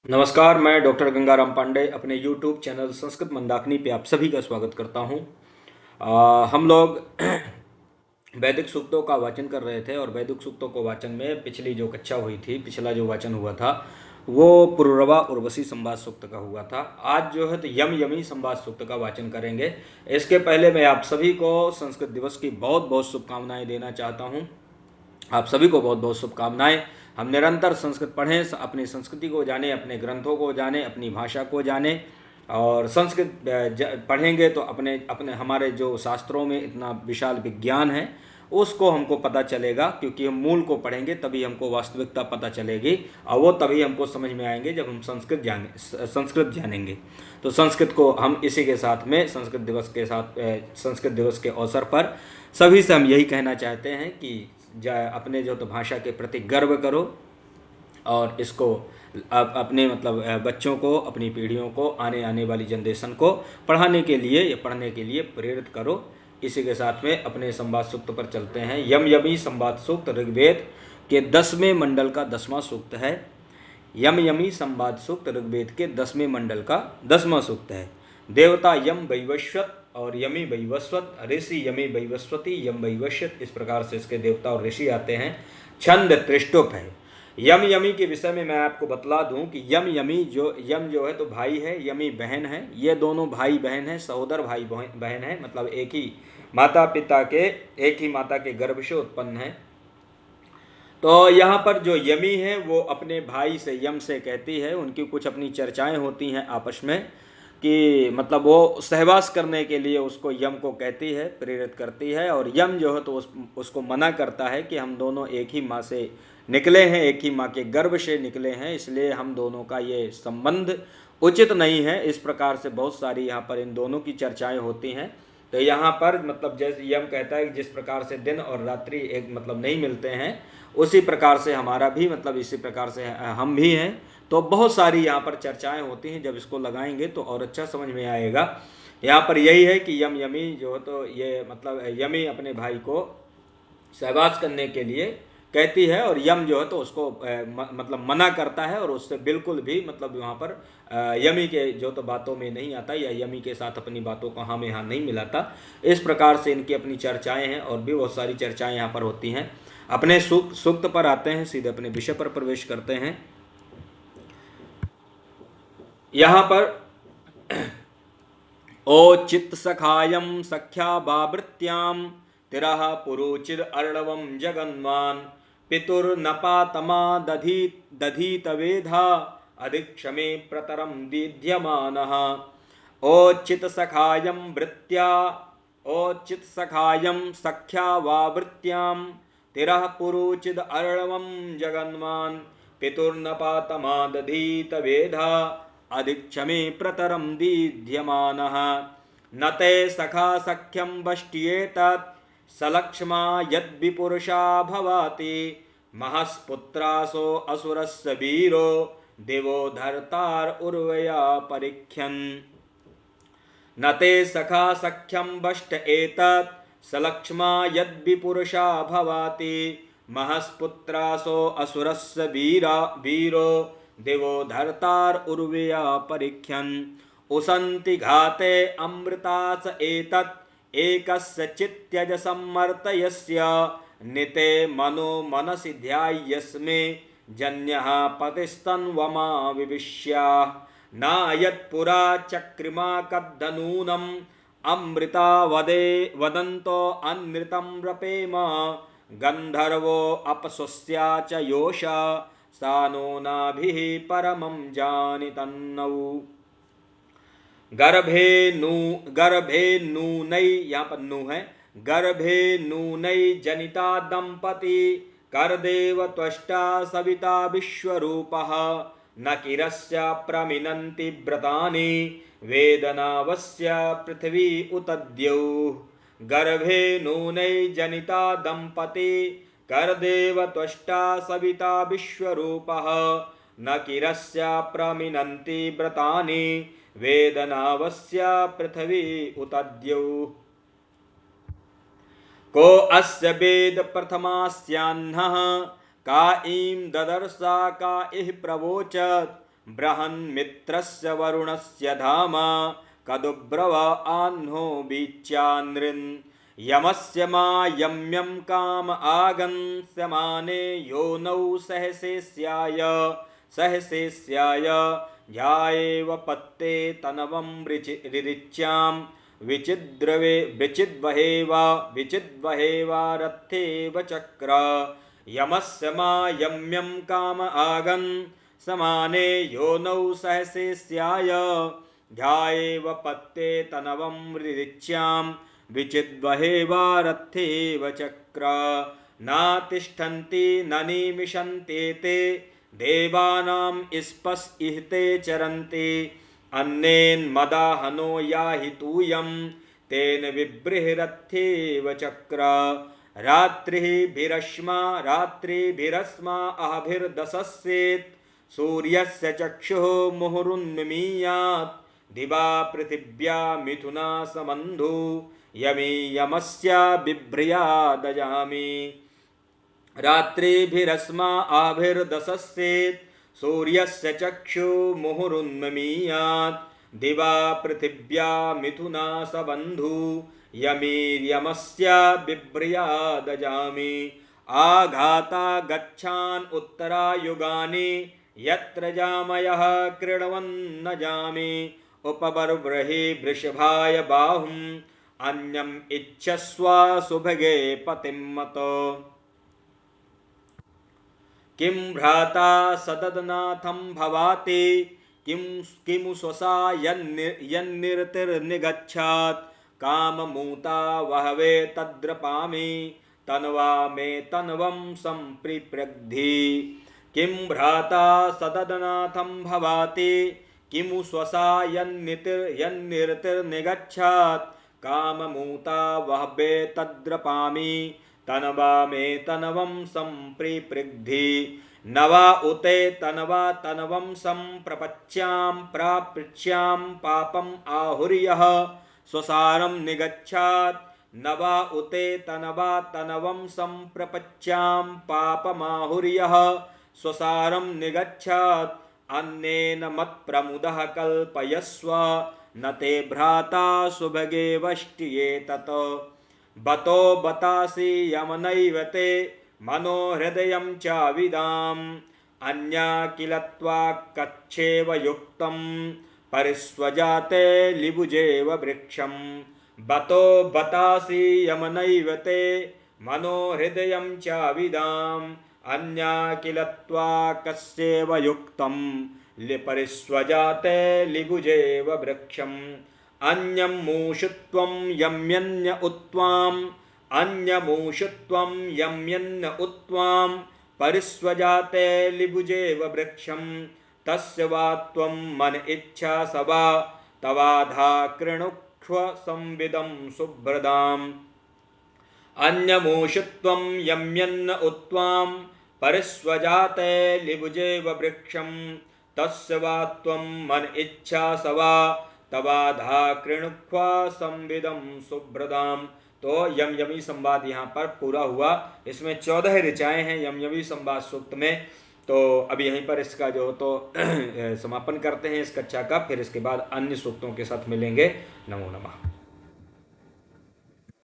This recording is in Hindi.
नमस्कार, मैं डॉक्टर गंगाराम पांडे अपने YouTube चैनल संस्कृत मंदाकिनी पे आप सभी का स्वागत करता हूँ। हम लोग वैदिक सूक्तों का वाचन कर रहे थे और वैदिक सूक्तों को वाचन में पिछली जो कक्षा हुई थी, पिछला जो वाचन हुआ था वो पुरुरवा उर्वशी संवाद सूक्त का हुआ था। आज जो है तो यम यमी संवाद सूक्त का वाचन करेंगे। इसके पहले मैं आप सभी को संस्कृत दिवस की बहुत बहुत शुभकामनाएं देना चाहता हूँ। आप सभी को बहुत बहुत शुभकामनाएं। हम निरंतर संस्कृत पढ़ें, अपनी संस्कृति को जानें, अपने ग्रंथों को जानें, अपनी भाषा को जानें। और संस्कृत पढ़ेंगे तो अपने अपने हमारे जो शास्त्रों में इतना विशाल विज्ञान है उसको हमको पता चलेगा, क्योंकि हम मूल को पढ़ेंगे तभी हमको वास्तविकता पता चलेगी और वो तभी हमको समझ में आएंगे जब हम संस्कृत जानेंगे। तो संस्कृत को हम इसी के साथ में संस्कृत दिवस के अवसर पर सभी से हम यही कहना चाहते हैं कि अपने जो तो भाषा के प्रति गर्व करो और इसको अपने बच्चों को, अपनी पीढ़ियों को, आने आने वाली जनरेशन को पढ़ाने के लिए या पढ़ने के लिए प्रेरित करो। इसी के साथ में अपने संवाद सूक्त पर चलते हैं। यम यमी संवाद सूक्त ऋग्वेद के 10वें मंडल का 10वां सूक्त है। यम यमी संवाद सूक्त ऋग्वेद के 10वें मंडल का 10वां सूक्त है। देवता यम वैवस्वत और यमी वैवस्वत, ऋषि यमी वैवस्वती, यम वैवस्वत, इस प्रकार से इसके देवता और ऋषि आते हैं। छंद त्रिष्टुप है। यम यमी के विषय में मैं आपको बतला दूं कि यम जो है तो भाई है, यमी बहन है। ये दोनों भाई बहन है, सहोदर भाई बहन है, मतलब एक ही माता के गर्भ से उत्पन्न है। तो यहाँ पर जो यमी है वो अपने भाई से, यम से कहती है, उनकी कुछ अपनी चर्चाएं होती हैं आपस में कि वो सहवास करने के लिए उसको यम को कहती है, प्रेरित करती है। और यम जो है तो उसको मना करता है कि हम दोनों एक ही माँ से निकले हैं, एक ही माँ के गर्भ से निकले हैं, इसलिए हम दोनों का ये संबंध उचित नहीं है। इस प्रकार से बहुत सारी यहाँ पर इन दोनों की चर्चाएं होती हैं। तो यहाँ पर जैसे यम कहता है कि जिस प्रकार से दिन और रात्रि एक नहीं मिलते हैं, उसी प्रकार से हमारा भी इसी प्रकार से हम भी हैं। तो बहुत सारी यहाँ पर चर्चाएं होती हैं, जब इसको लगाएंगे तो और अच्छा समझ में आएगा। यहाँ पर यही है कि यम यमी जो है तो ये यमी अपने भाई को सहवास करने के लिए कहती है और यम जो है तो उसको मना करता है और उससे बिल्कुल भी यहाँ पर यमी के जो तो बातों में नहीं आता या यमी के साथ अपनी बातों को हाँ में हाँ नहीं मिलाता। इस प्रकार से इनकी अपनी चर्चाएं हैं और भी बहुत सारी चर्चाएं यहाँ पर होती हैं। अपने सूक्त पर आते हैं, सीधे अपने विषय पर प्रवेश करते हैं। यहाँ पर ओ चित्त सखायम सख्या बावृत्याम तिरः पुरोचिद अर्णवम जगन्मान पितुर्नपातमा दधीत वेधा अधिक्षमे प्रतरम दीध्यमानः। ओचित सखायम वृत्त्या ओचित सखायम सख्या वावृत्याम तिरः पुरोचिद अर्णवम जगन्मान पितुर्नपातमा दधीत वेधा अधिक्षमे प्रतरम दीध्यमानः। न ते सखा सख्यम वष्ट्येतत् सलक्ष्मा यद्विपुरुषा भवाति महस्पुत्रासो असुरस्य वीरो देवो धर्तार उर्वया परीक्षन्। न ते सखा सख्यम वष्ट एतत् सलक्ष्मा यद्विपुरुषा भवाति महस्पुत्रासो असुरस्य वीरो देवो धर्तार उर्वया परीक्षन्। उसन्ति घाते अमृतास एतत् एकस्य चित्यज सम्मर्तयस्य निते मनो मनसि ध्यायस्मे जन्यः पतिस्तन्वमा विविश्या। नायत्पुरा चक्रिमा कद्धनूनम् अमृता वदन्तो अनृतं रपेम गन्धर्वो अपस्वस्या च योषा सा नो नाभिः परमं जानितन्नौ। गर्भे नूनै, यहाँ पर नू है, गर्भे नूनै जनिता दंपति करदेव त्वष्टा सविता विश्वरूपः न किरस्य प्रमिनन्ति व्रतानि वेदनावस्य पृथ्वी उतद्यौः। गर्भे नूनै जनिता दंपति करदेव त्वष्टा सविता विश्वरूपः न किरस्य प्रमिनन्ति व्रतानि वेदनावस्य पृथ्वी उतद्यौः। को अस्य वेद प्रथमास्याह्नः का ईं ददर्शा का इह प्रवोचत् बृहन्मित्रस्य वरुणस्य धाम कदुब्रव आह्नो बीच्यानृन् यमस्य मा यम्यं काम आगन्स्यमाने योनौ सहसेस्याय ध्यायेव पत्ते तनवं रिरिच्यां विचिद्वहेवा रथेव चक्र यमस्य मा यम्यं काम आगन् समाने योनौ सहसेस्याय ध्यायेव पत्ते तनवं रिरिच्यां विचिद्वहेवा रथेव चक्र नातिष्ठन्ति न निमिषन्ते ते देवानां स्पस्इहते चरन्ति अन्नेन्मदाहनो याहि तूयं तेन विबृहरथेव चक्र रात्रिभिरस्मा अहभिर्दशस्येत् सूर्यस्य चक्षुः मुहुरुन्मीयात् दिवा पृथिव्या मिथुना समन्धु यमी यमस्य बिभ्रियादजामि रात्रिभिरस्मा आभिर्दशस्येत् सूर्यस्य चक्षुर्मुहुरुन्मीयात् दिवा पृथिव्या मिथुना सबन्धु यमीर्यमस्य बिभ्रियादजामि आघाता गच्छान् उत्तरायुगानि यत्र जामयः क्रीडवन्न जामि उपबर्ब्रहि वृषभाय बाहुम् अन्यम् इच्छस्व सुभगे पतिं मत किं भ्राता सददनाथं भवाति किमु स्वसा यन्निरतिर्निगच्छात् काममूता वहवे तद्रपामि तन्वा मे तन्वं सम्प्रिप्रग्धि किं भ्राता सददनाथं भवाति किमु स्वसा यन्निरतिर्निगच्छात् काममूता वहवे तद्रपामि तनवा मे तनवं सम्प्रिपृग्धि नवा उते तनवा तनवं सम्प्रपच्यां प्रापृच्यां पापम् आहुर्यः स्वसारं निगच्छात् नवा उते तनवा तनवं सम्प्रपच्यां पापमाहुर्यः स्वसारं निगच्छात् अन्नेन मत्प्रमुदः कल्पयस्व न ते भ्राता सुभगे वष्ट्ये तत् बतो बतासि यमनैव ते मनो हृदयं चाविदाम् अन्या किल त्वाक्कच्छेव युक्तं परिस्वजाते लिबुजेव वृक्षं बतो बतासि यमनैव ते मनो हृदयं चाविदाम् अन्या किल त्वाक्कस्येव युक्तं परिस्वजाते लिबुजेव वृक्षम् अन्यमूषुत्वं यम्यन्य उत्वां परिस्वजाते लिबुजेव वृक्षं तस्य वा त्वं मन इच्छा सवा तवाधा कृणुक्ष्व संविदं सुभ्रदाम् अन्यमूषुत्वं यम्यन्न उत्वां परिस्वजाते लिबुजेव वृक्षं तस्य वा त्वं मन इच्छा सवा तवाधा कृणुक्वा संविदम सुभ्रदाम। तो यम यमी संवाद यहाँ पर पूरा हुआ। इसमें 14 ऋचाएँ हैं यम यमी संवाद सूक्त में। तो अब यहीं पर इसका जो तो समापन करते हैं इस कक्षा का, फिर इसके बाद अन्य सूक्तों के साथ मिलेंगे। नमो नमः।